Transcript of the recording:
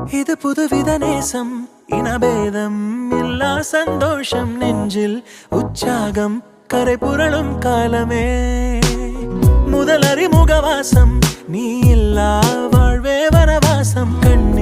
இது புதுவித நேசம் இனபேதம் இல்லா சந்தோஷம் நெஞ்சில் உற்சாகம் கரை புரளும் காலமே முதல் அறிமுகவாசம் நீ இல்லா வாழ்வே வனவாசம் கண்ணி